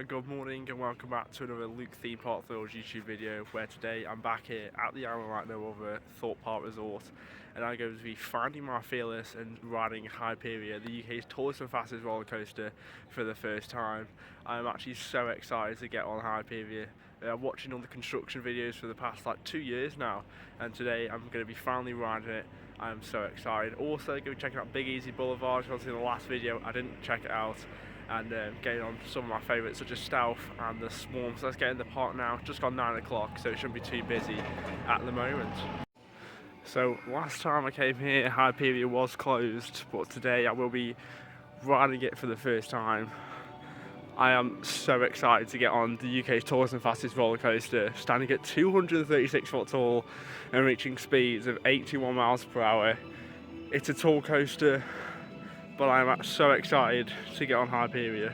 Good morning and welcome back to another Luke Theme Park Thrills YouTube video, where today I'm back here at the island right now over Thorpe Park Resort, and I'm going to be finding my fearless and riding Hyperia, the UK's tallest and fastest roller coaster, for the first time. I'm actually so excited to get on Hyperia. I'm watching all the construction videos for the past 2 years now, and today I'm going to be finally riding it. I'm so excited. Also, going to be checking out Big Easy Boulevard, because in the last video I didn't check it out, and getting on some of my favourites such as Stealth and the Swarm. So let's get in the park now. It's just gone 9 o'clock, so it shouldn't be too busy at the moment. So last time I came here, Hyperia was closed, but today I will be riding it for the first time. I am so excited to get on the UK's tallest and fastest roller coaster, standing at 236 foot tall and reaching speeds of 81 miles per hour. It's a tall coaster, but I'm so excited to get on Hyperia.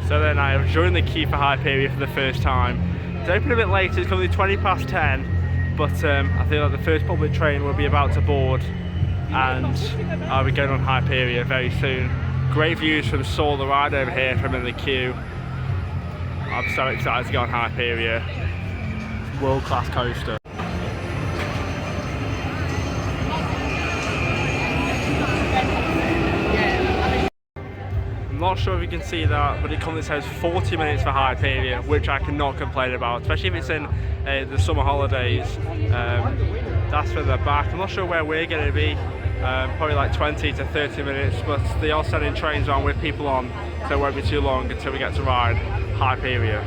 So then I have joined the queue for Hyperia for the first time. It's open a bit later, it's currently 20 past 10, but I feel like the first public train will be about to board, and I'll be going on Hyperia very soon. Great views from Saw the Ride over here from in the queue. I'm so excited to go on Hyperia. World class coaster. I'm not sure if you can see that, but it currently says 40 minutes for Hyperia, which I cannot complain about, especially if it's in the summer holidays. That's for the back. I'm not sure where we're going to be, probably like 20 to 30 minutes, but they are sending trains on with people on, so it won't be too long until we get to ride Hyperia.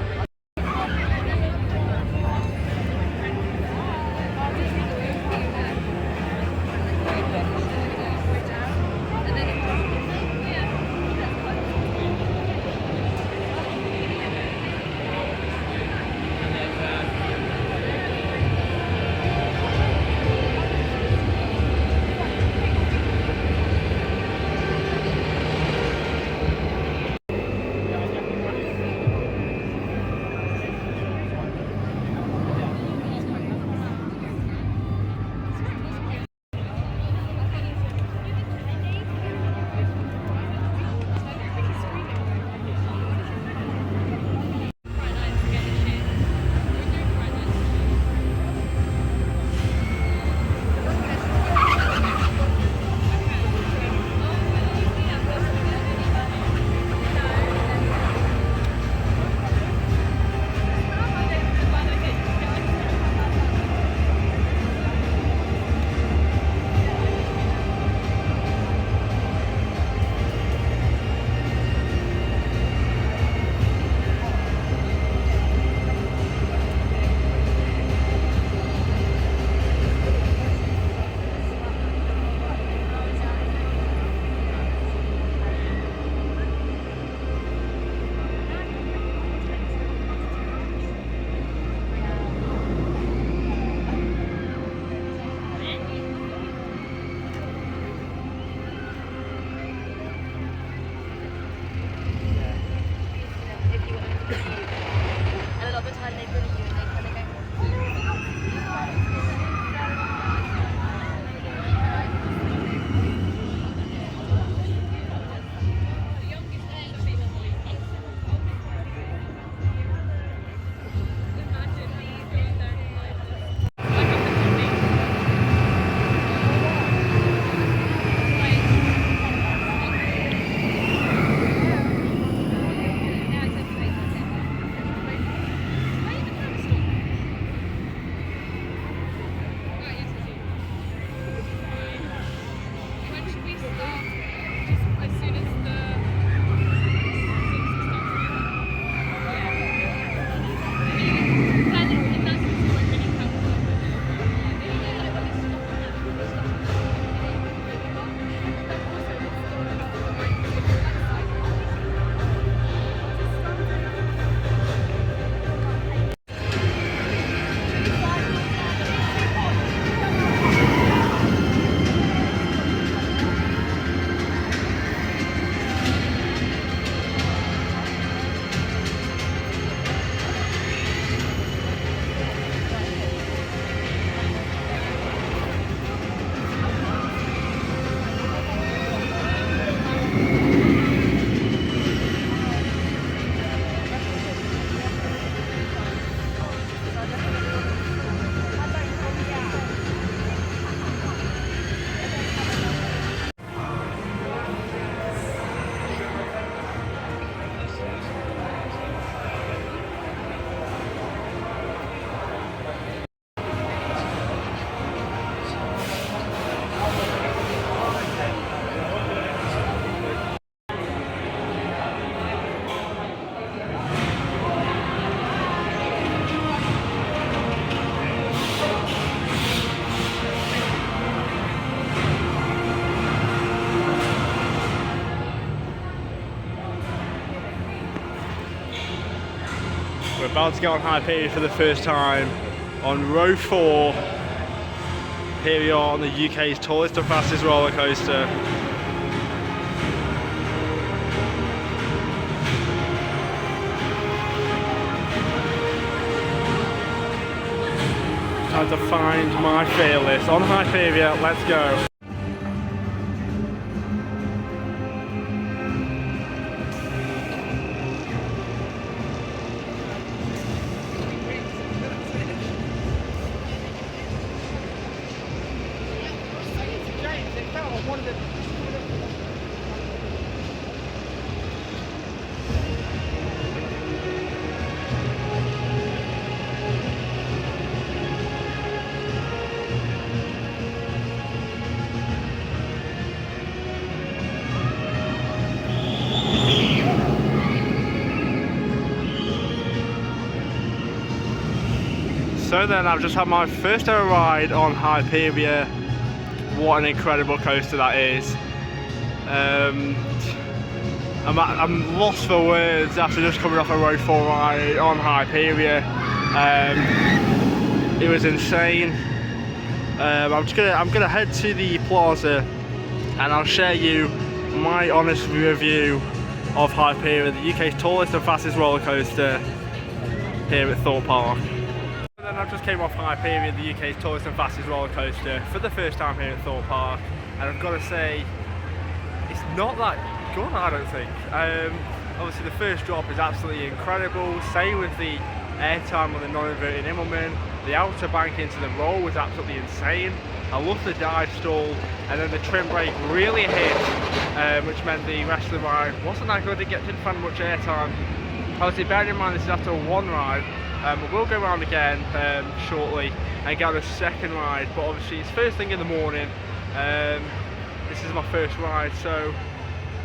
We're about to get on Hyperia for the first time on row 4. Here we are on the UK's tallest and fastest roller coaster. Time to find my fearless on Hyperia. Let's go. So then I've just had my first ever ride on Hyperia. What an incredible coaster that is. I'm lost for words after just coming off a row 4 ride on Hyperia. It was insane. I'm gonna head to the plaza and I'll share you my honest review of Hyperia, the UK's tallest and fastest roller coaster here at Thorpe Park. Then I just came off Hyperia, the UK's tallest and fastest roller coaster, for the first time here at Thorpe Park, and I've got to say, it's not that good, I don't think. Obviously the first drop is absolutely incredible, same with the airtime on the non-inverted Immelman. The outer bank into the roll was absolutely insane. I love the dive stall, and then the trim brake really hit, which meant the rest of the ride wasn't that good. Didn't find much airtime. Obviously bearing in mind this is after one ride, we'll go around again shortly and get on a second ride, but obviously it's first thing in the morning. This is my first ride, so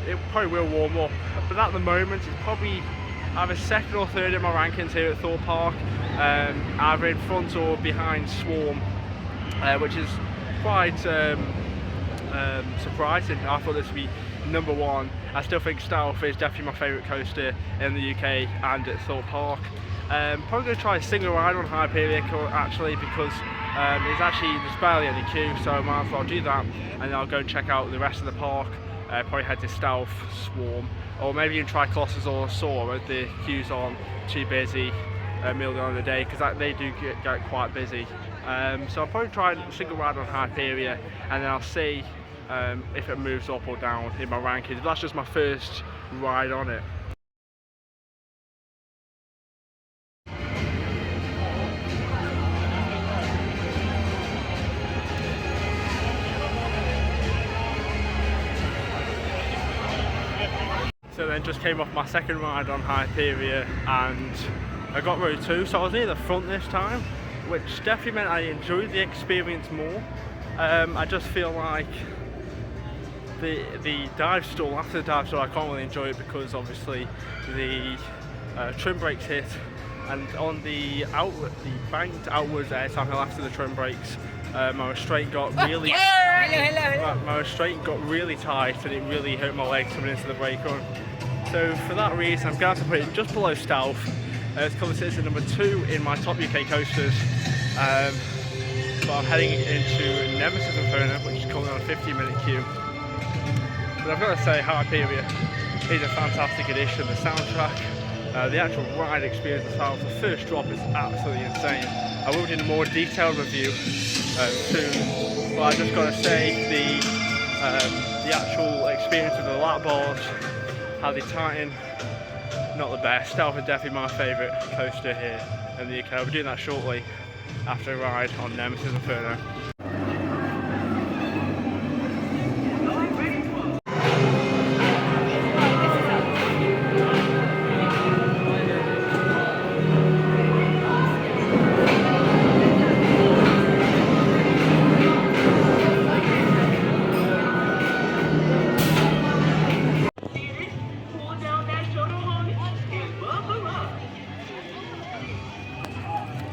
it probably will warm up, but at the moment it's probably either second or third in my rankings here at Thorpe Park, either in front or behind Swarm, which is quite surprising. I thought this would be number 1. I still think Stealth is definitely my favourite coaster in the UK and at Thorpe Park. Probably going to try a single ride on Hyperia actually, because there's barely any queue, so I might as well do that, and then I'll go and check out the rest of the park. Probably head to Stealth, Swarm, or maybe even try Colossus or Soar if the queues aren't too busy middle of the day, because they do get quite busy. So I'll probably try a single ride on Hyperia, and then I'll see if it moves up or down in my rankings. That's just my first ride on it. So then just came off my second ride on Hyperia and I got row 2, so I was near the front this time, which definitely meant I enjoyed the experience more. I just feel like the dive stall, after the dive stall I can't really enjoy it because obviously the trim brakes hit, and on the banked outwards airtime hill after the trim brakes, my restraint got really my restraint got really tight and it really hurt my legs coming into the brake run. So for that reason I'm going to put it just below Stealth. It's considered number 2 in my top UK coasters. But I'm heading into Nemesis Inferno, which is coming on a 15-minute queue. But I've got to say, Hyperia is a fantastic addition. The soundtrack, the actual ride experience itself, the first drop is absolutely insane. I will do a more detailed review soon, but I just got to say the actual experience of the lap bars, how they tighten, not the best. Stealth is definitely my favourite coaster here in the UK. I'll be doing that shortly after a ride on Nemesis Inferno.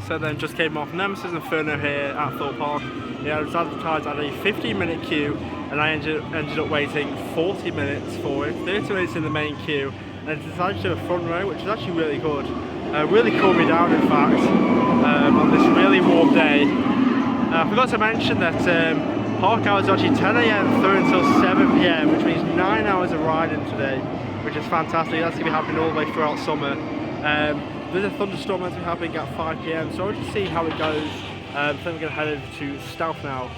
So then just came off Nemesis Inferno here at Thorpe Park. Yeah, it was advertised at a 15-minute queue and I ended up waiting 40 minutes for it, 30 minutes in the main queue, and I decided to do a front row, which is actually really good. Really cooled me down, in fact, on this really warm day. I forgot to mention that park hours are actually 10 AM through until 7 PM, which means 9 hours of riding today, which is fantastic. That's going to be happening all the way throughout summer. There's a thunderstorm meant to be happening at 5 PM, so I'll just see how it goes. Then we're going to head over to Stealth now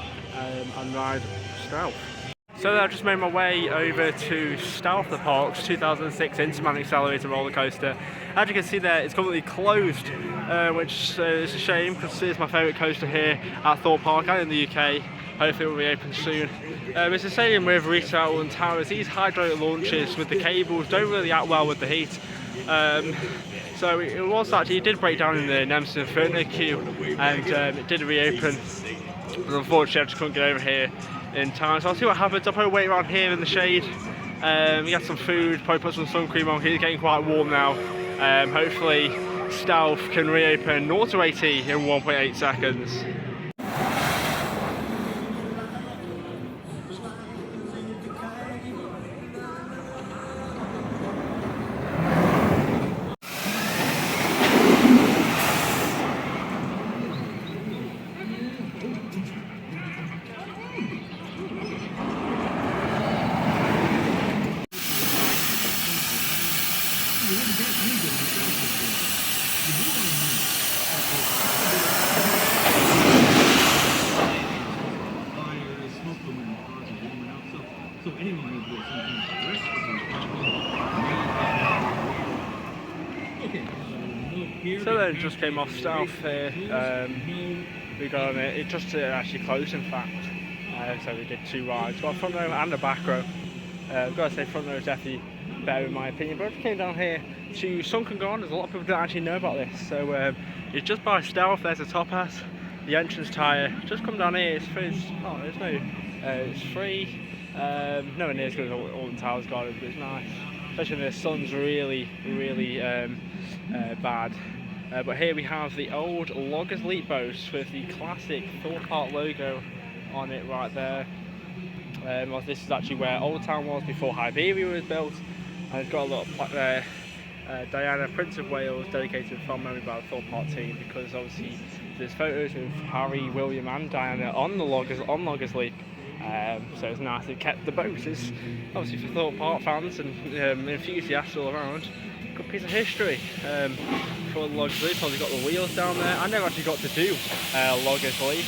and ride Stealth. So I've just made my way over to Stealth, the park's 2006 Intamin Accelerator roller coaster. As you can see there, it's completely closed, which is a shame because it's my favourite coaster here at Thorpe Park and in the UK. Hopefully it will reopen soon. It's the same with retail and towers. These hydraulic launches with the cables don't really act well with the heat. So it was actually, it did break down in the Nemesis Inferno queue, and it did reopen, but unfortunately I just couldn't get over here in time. So I'll see what happens. I'll probably wait around here in the shade, get some food, probably put some sun cream on. It's getting quite warm now. Hopefully Stealth can reopen 0 to 80 in 1.8 seconds. So then just came off Stealth here. We got on it. It just actually closed, in fact. So we did 2 rides, got a front row and a back row. I've got to say front row is definitely better in my opinion. But I just came down here to Sunken Gardens. A lot of people don't actually know about this. So it's just by Stealth. There's a top hat, the entrance tyre. Just come down here. It's free. It's free. Nowhere near as good as all the Towers Gardens, but it's nice. Especially when the sun's really bad. But here we have the old Loggers Leap boat with the classic Thorpe Park logo on it right there. Well, this is actually where Old Town was before Hyperia was built, and it's got a little plaque there. Diana, Prince of Wales, dedicated from memory by the Thorpe Park team, because obviously there's photos of Harry, William and Diana on the Loggers Leap. So it's nice. It kept the boat. It's obviously for Thorpe Park fans and enthusiasts all around. Good piece of history for the Loggers Leap. Obviously got the wheels down there. I never actually got to do Loggers Leap.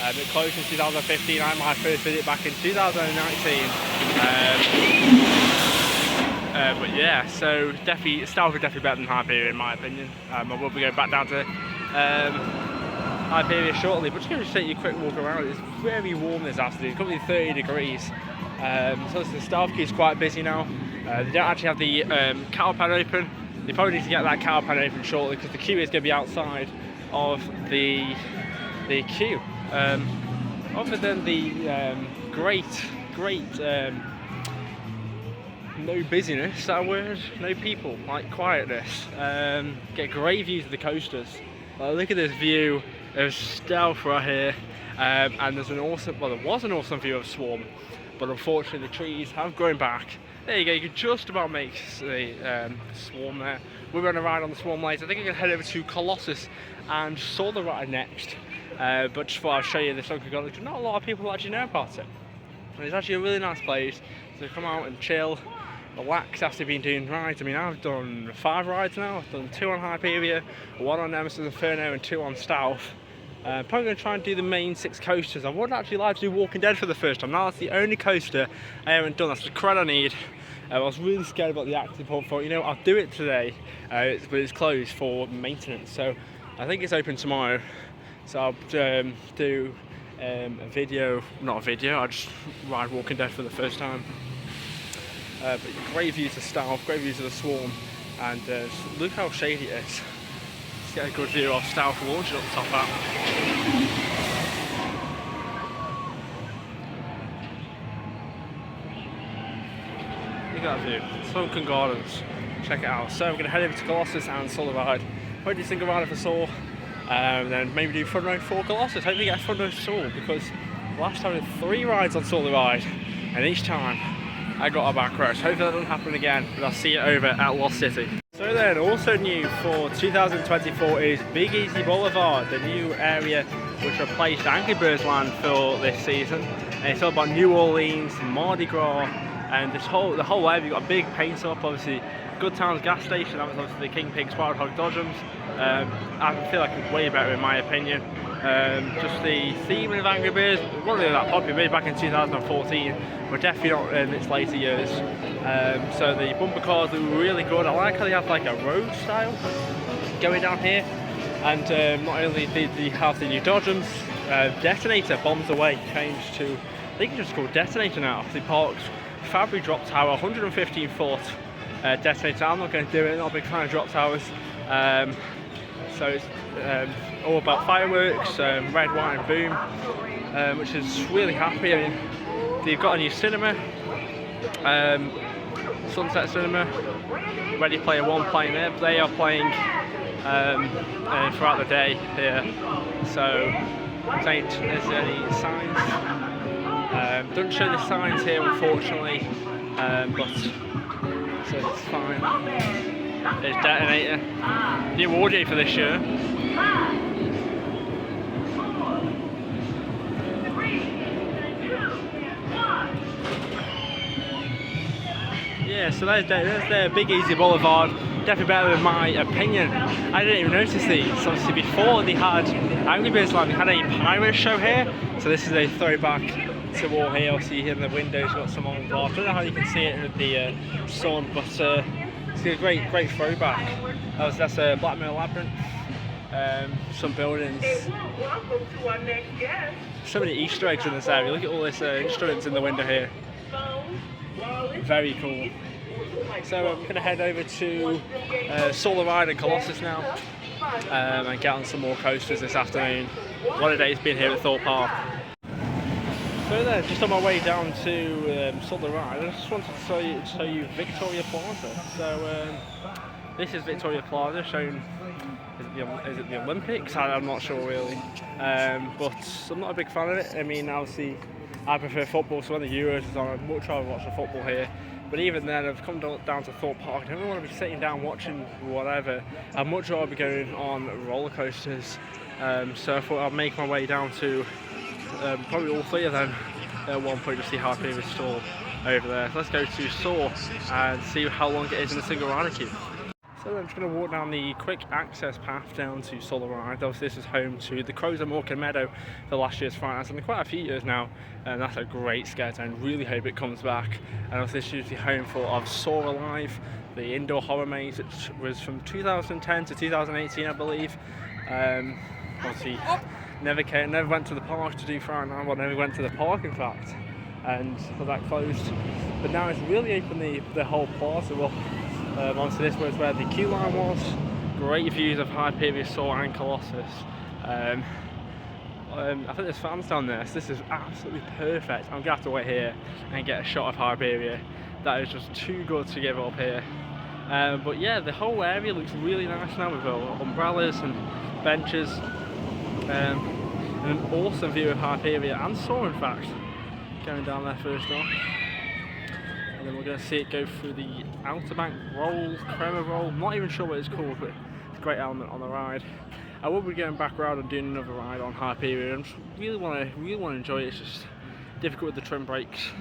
It closed in 2015. I had my first visit back in 2019. But yeah, so definitely Stealth is definitely better than Hyperia in my opinion. I will be going back down to Hyperia shortly, but just going to take you a quick walk around. It's very warm this afternoon. It's probably 30 degrees. So the Stealth queue is quite busy now. They don't actually have the cattle pen open. They probably need to get that cattle pen open shortly because the queue is going to be outside of the queue. Other than the great no busyness, that word, no people, like quietness. Get great views of the coasters. Look at this view of Stealth right here, and there's an awesome, well, there was an awesome view of Swarm, but unfortunately the trees have grown back. There you go, you can just about make the Swarm there. We're going to ride on the Swarm later. I think I'm going to head over to Colossus and saw the ride next, but just thought I'd show you this Sunken Gardens. Not a lot of people actually know about it. And it's actually a really nice place to come out and chill, relax after being doing rides. I mean, I've done 5 rides now. I've done 2 on Hyperia, 1 on Nemesis Inferno and 2 on Stealth. Probably going to try and do the main 6 coasters. I would actually like to do Walking Dead for the first time. Now that's the only coaster I haven't done. That's the credit I need. I was really scared about the active port for, you know, I'll do it today, but it's closed for maintenance. So I think it's open tomorrow. So I'll do a video, not a video, I'll just ride Walking Dead for the first time. But great views of Stealth, great views of the Swarm, and look how shady it is. Let's get a good view of Stealth launching up the top out. Look at that view, Sunken Gardens, check it out. So I'm going to head over to Colossus and saw the ride. What do you think of ride for Saw? Then maybe do front row for Colossus. Hopefully get a front row for Saw, because last time I did 3 rides on Saw the Ride, and each time I got a back row. So hopefully that doesn't happen again, but I'll see you over at Lost City. So So then, also new for 2024 is Big Easy Boulevard, the new area which replaced Angry Birds Land for this season. And it's all about New Orleans, Mardi Gras, and the whole area. You've got a big paint up, obviously. Good Times gas station, that was obviously the King Pig Spotted Hog Dodgems. I feel like it's way better in my opinion. Just the theme of Angry Birds wasn't really that popular, maybe back in 2014, but definitely not in its later years. So the bumper cars look really good. I like how they have like a road style going down here, and not only did they have the new Dodgems, Detonator Bombs Away changed to, I think it's just called Detonator now. The park's Fabry drop tower, 115 foot. Detonator. I'm not going to do it, not a big fan of drop towers. So it's all about fireworks, red, white and boom, which is really happy. I mean, they've got a new cinema, Sunset Cinema, Ready Player One playing there. They are playing throughout the day here, so don't there's any signs. Don't show the signs here unfortunately, but so it's fine. There's Detonator. New audio for this year. Yeah, so there's their Big Easy Boulevard. Definitely better in my opinion. I didn't even notice these. Obviously before they had Angry Birds Land, they had a pirate show here. So this is a throwback to all here. Obviously here in the windows got some on glass. I don't know how you can see it with the sun, but it's a great throwback. That's a Blackmail Labyrinth. Some buildings. So many Easter eggs in this area. Look at all these instruments in the window here. Very cool. So I'm going to head over to Solar Ride and Colossus now, and get on some more coasters this afternoon. What a day it's been here at Thorpe Park. So there, just on my way down to Solar Ride, I just wanted to show you Victoria Plaza. So this is Victoria Plaza, shown, is it the Olympics? I'm not sure really, but I'm not a big fan of it. I mean, obviously I prefer football, so when the Euros is on, I'd much rather watch the football here. But even then, I've come down to Thorpe Park. I don't want to be sitting down watching whatever. I'd much rather be going on roller coasters. So I thought I'd make my way down to probably all three of them at one point to see how Hyperia's store over there. So let's go to Soar and see how long it is in a single rider queue. So I'm just going to walk down the quick access path down to Solar Ride. Obviously this is home to the Crows at Morecambe Meadow for last year's finals, and quite a few years now, and that's a great scare zone. Really hope it comes back. And obviously this is usually home of Soar Alive, the indoor horror maze, which was from 2010 to 2018 I believe. Obviously never went to the park to do Friday night, well never went to the park in fact, and so that closed. But now it's really opened the whole plaza up. Obviously this was where the queue line was. Great views of Hyperia, Soar and Colossus. I think there's fans down there, so this is absolutely perfect. I'm going to have to wait here and get a shot of Hyperia. That is just too good to give up here. But yeah, the whole area looks really nice now with umbrellas and benches. And an awesome view of Hyperia and Soar in fact. Going down there first off. And then we're going to see it go through the Outer Bank Roll, Crema Roll. I'm not even sure what it's called, but it's a great element on the ride. I will be going back around and doing another ride on Hyperia. I just really want to enjoy it. It's just difficult with the trim brakes,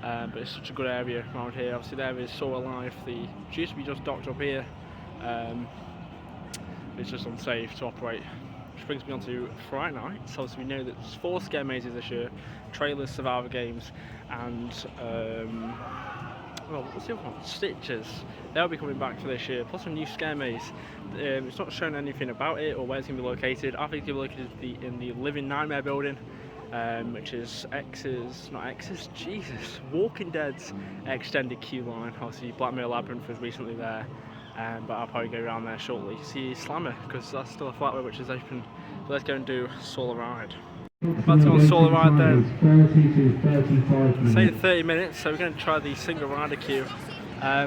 but it's such a good area around here. Obviously there is Soar Alive. The used to be just docked up here. It's just unsafe to operate. Which brings me on to Friday night. So obviously we know that there's 4 scare mazes this year: Trailers, Survivor Games, and well, what's the other one? Stitches. They'll be coming back for this year, plus a new scare maze. It's not shown anything about it or where it's going to be located. I think it's going to be located in the Living Nightmare building, which is Walking Dead's extended queue line. Obviously Blackmail Labyrinth was recently there, but I'll probably go around there shortly to see Slammer, because that's still a flatway which is open. So let's go and do Solar Ride. About to go on Solar Ride then. Say 30 minutes, so we're going to try the single rider queue.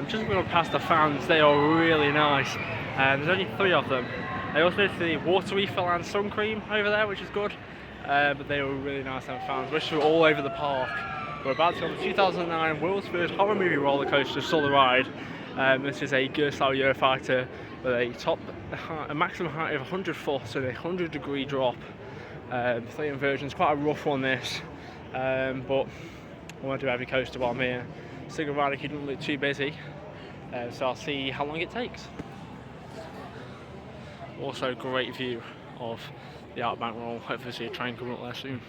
Just going past the fans, they are really nice. There's only 3 of them. I also noticed the water refill and sun cream over there, which is good. But they were really nice fans. Wish we were all over the park. We're about to go on the 2009 world's first horror movie roller coaster, Solar Ride. This is a Gerstlauer Eurofighter with a maximum height of 100 foot and a 100-degree drop. The inversion's quite a rough one, this, but I want to do every coaster while I'm here. Single rider couldn't look too busy, so I'll see how long it takes. Also, great view of the outback roll. Hopefully see a train coming up there soon.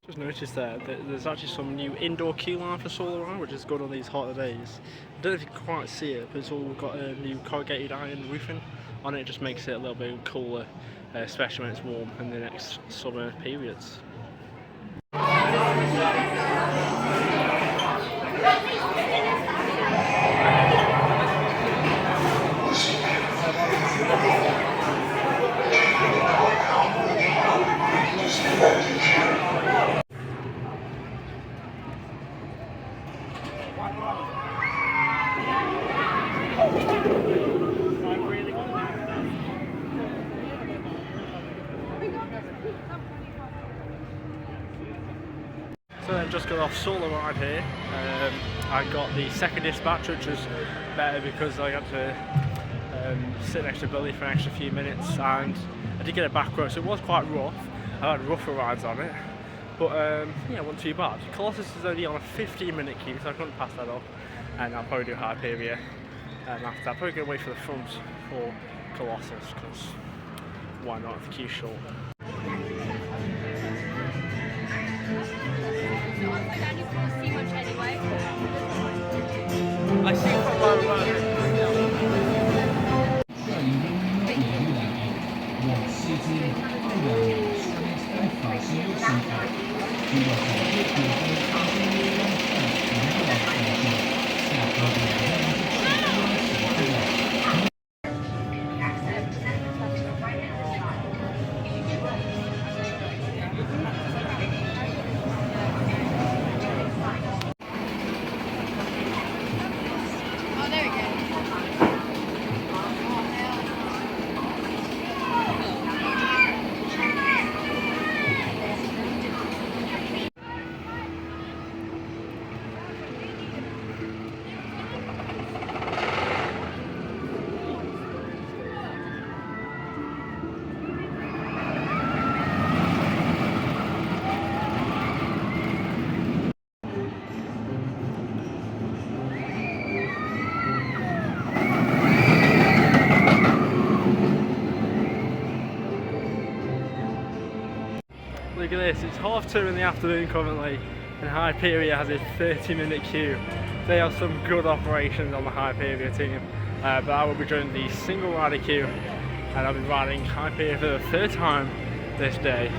Just noticed that there's actually some new indoor queue line for Solar Ride, which is good on these hotter days. I don't know if you can quite see it, but it's all got a new corrugated iron roofing on it. It just makes it a little bit cooler, especially when it's warm in the next summer periods. So then just got off Solar Ride here. I got the second dispatch, which was better because I had to sit next to Billy for an extra few minutes, and I did get a back row, so it was quite rough. I had rougher rides on it, but yeah, it wasn't too bad. Colossus is only on a 15-minute queue, so I couldn't pass that up, and I'll probably do Hyperia after that. I'm probably going to wait for the front for Colossus, because why not if the queue's short. I see from Boulevard. 我是指太阳在法师路上法，如果海边有个咖啡店，然后下课的人去吃东西。 Look at this, it's 2:30 in the afternoon currently, and Hyperia has a 30-minute queue. They have some good operations on the Hyperia team, but I will be joining the single rider queue, and I'll be riding Hyperia for the third time this day.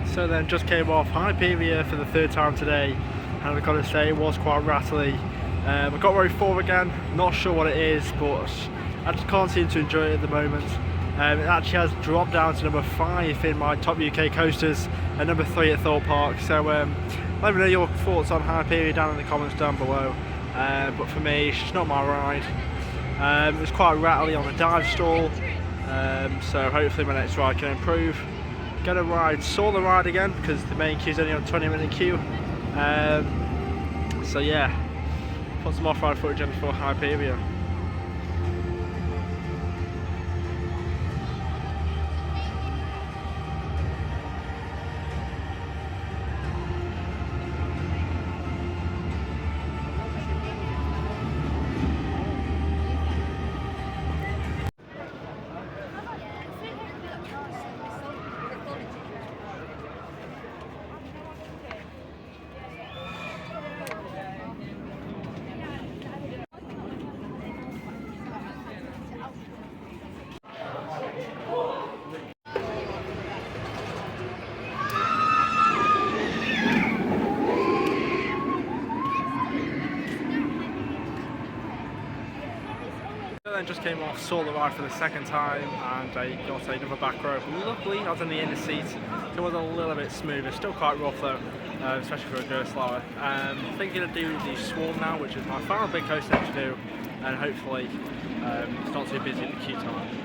So then just came off Hyperia for the third time today, and I've got to say it was quite rattly. I got row 4 again, not sure what it is, but I just can't seem to enjoy it at the moment. It actually has dropped down to number 5 in my top UK coasters and number 3 at Thorpe Park. So let me know your thoughts on Hyperia down in the comments down below. But for me, it's just not my ride. It's quite rattly on the dive stall, so hopefully my next ride can improve. Gonna ride Solar Ride again because the main queue's only on a 20-minute queue. So yeah. Put some off-ride footage in for Hyperia. Then just came off Solar Ride for the second time, and I got another back row. Luckily I was in the inner seat, so it was a little bit smoother, still quite rough though, especially for a go slower. Thinking of doing the Swarm now, which is my final big coaster to do, and hopefully it's not too busy at the queue time.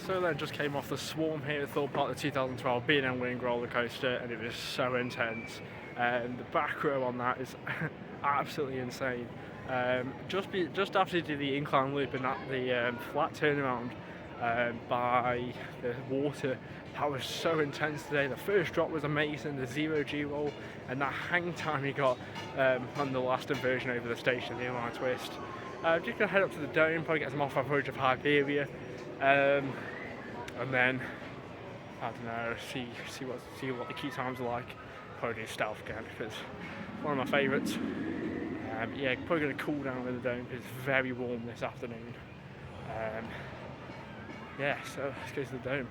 So then just came off the Swarm here at Thorpe Park, the 2012 B&M Wing roller coaster, and it was so intense. The back row on that is absolutely insane. Just after you do the incline loop and the flat turnaround by the water, that was so intense today. The first drop was amazing, the 0G roll, and that hang time you got on the last inversion over the station, the inline twist. Just gonna head up to the dome, probably get some off-road footage of Hyperia. And then I don't know, see what the queue times are like. Probably do stealth again because it's one of my favourites. Yeah, probably going to cool down in the dome because it's very warm this afternoon. Yeah, so let's go to the dome.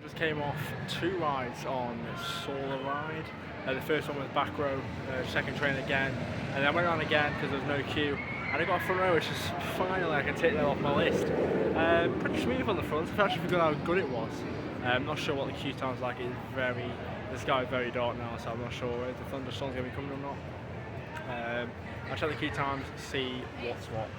Just came off 2 rides on the Solar ride. The first one was back row, second train again, and then I went on again because there was no queue. And I got a front row, which is finally I can take that off my list. Pretty smooth on the front. I actually forgot how good it was. I'm not sure what the queue time's like. The sky is very dark now, so I'm not sure if the thunderstorm's going to be coming or not. I'll check the queue times, see what's what.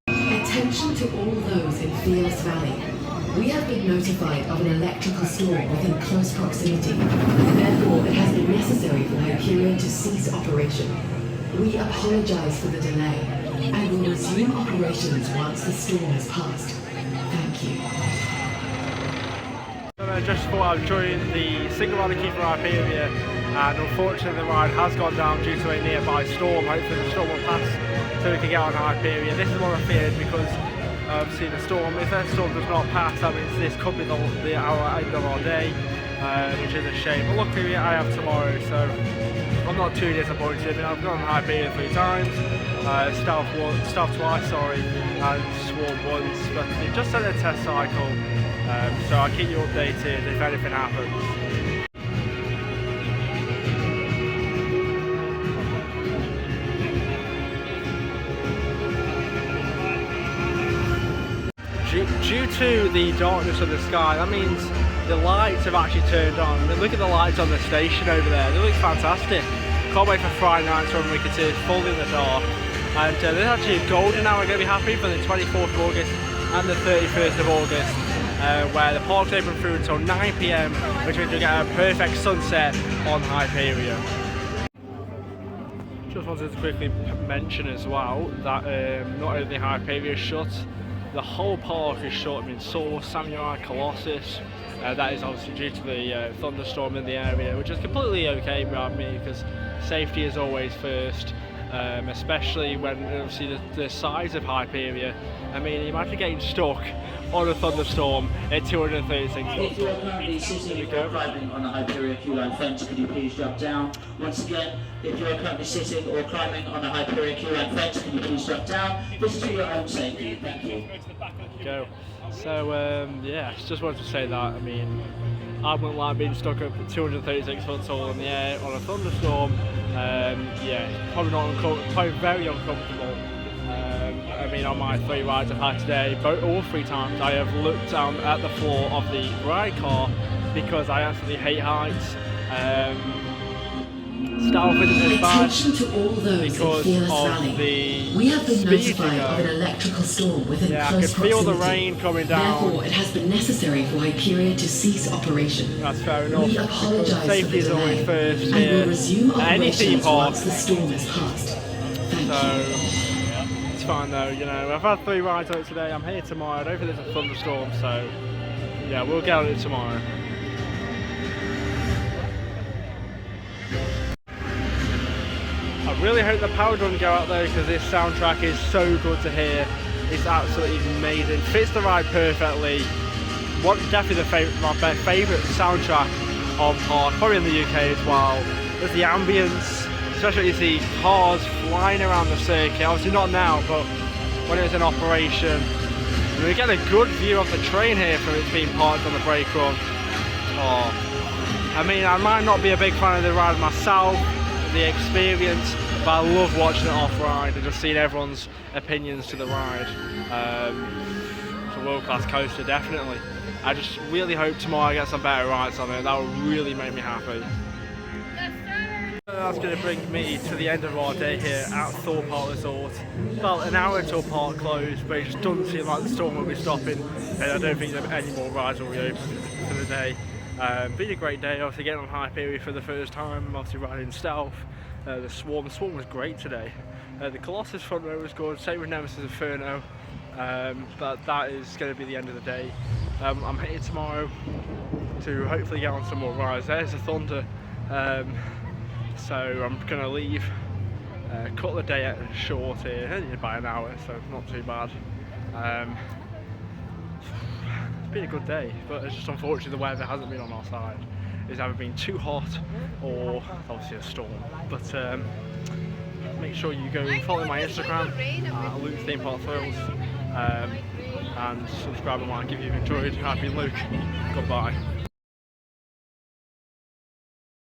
Attention to all those in Fearless Valley. We have been notified of an electrical storm within close proximity. Therefore, it has been necessary for Hyperia to cease operation. We apologize for the delay and will resume operations once the storm has passed. Thank you. I just thought I'd join the single rider queue for Hyperia, and unfortunately the ride has gone down due to a nearby storm. Hopefully the storm will pass so we can get on Hyperia. This is what I feared because obviously the storm, if that storm does not pass, that means this could be our end of our day, which is a shame. But luckily I have tomorrow, so I'm not too disappointed. I mean, I've gone on Hyperia 3 times, Stealth twice, and Swarm once, but it just set a test cycle, so I'll keep you updated if anything happens. Due to the darkness of the sky, that means the lights have actually turned on. I mean, look at the lights on the station over there, they look fantastic. Can't wait for Friday nights when we can see it fully in the dark. And there's actually a golden hour going to be happening for the 24th of August and the 31st of August, where the park's open through until 9 PM, which means you'll get a perfect sunset on Hyperia. Just wanted to quickly mention as well that not only Hyperia is shut, the whole park is shut. I mean, Source, Samurai, Colossus. That is obviously due to the thunderstorm in the area, which is completely okay by me because safety is always first. especially when obviously the size of Hyperia. I mean, imagine getting stuck on a thunderstorm at 236 If you are currently sitting or climbing on the Hyperia queue line fence, could you please jump down? Once again, if you are currently sitting or climbing on the Hyperia queue line fence, could you please jump down? This is for your own safety. Thank you. Go. So yeah, just wanted to say that. I mean, I wouldn't like being stuck up at 236 foot tall in the air on a thunderstorm. Yeah, probably very uncomfortable. I mean, on my 3 rides I've had today, all 3 times I have looked down at the floor of the ride car because I absolutely hate heights. Stealth isn't as bad Attention to all those in because Fearless of Valley. the We have been speed notified you of an go. electrical storm within Yeah, I close could feel proximity. the rain coming down. Therefore, it has been necessary for Hyperia to cease operation. That's fair enough. We because apologise for safety the is delay always first and here will resume at any theme operations park. once the storm has passed. Thank you. So it's fine though, you know. I've had 3 rides on it today. I'm here tomorrow. I don't think there's a thunderstorm, so yeah, we'll get on it tomorrow. I really hope the power doesn't go out though, because this soundtrack is so good to hear. It's absolutely amazing. Fits the ride perfectly. Definitely my favourite soundtrack of park, probably in the UK as well. There's the ambience, especially when you see cars flying around the circuit. Obviously not now, but when it was in operation. And we get a good view of the train here from it being parked on the brake run. Oh, I mean, I might not be a big fan of the ride myself, the experience, but I love watching it off-ride and just seeing everyone's opinions to the ride. It's a world-class coaster, definitely. I just really hope tomorrow I get some better rides on it. That would really make me happy. That's going to bring me to the end of our day here at Thorpe Resort. Well, an hour until park closed, but it just doesn't seem like the storm will be stopping, and I don't think any more rides will be open for the day. Been a great day, obviously getting on Hyperia for the first time, obviously riding stealth. The swarm was great today. The Colossus front row was good, same with Nemesis Inferno, but that is going to be the end of the day. I'm headed tomorrow to hopefully get on some more rides. There's the Thunder, so I'm going to leave, cut the day short here, only by an hour, so not too bad. It's been a good day, but it's just unfortunately the weather hasn't been on our side. It's either been too hot or obviously a storm. But make sure you go and follow my Instagram at Luke Theme Park Thrills, and subscribe and like if you've enjoyed. I've been Luke. Goodbye.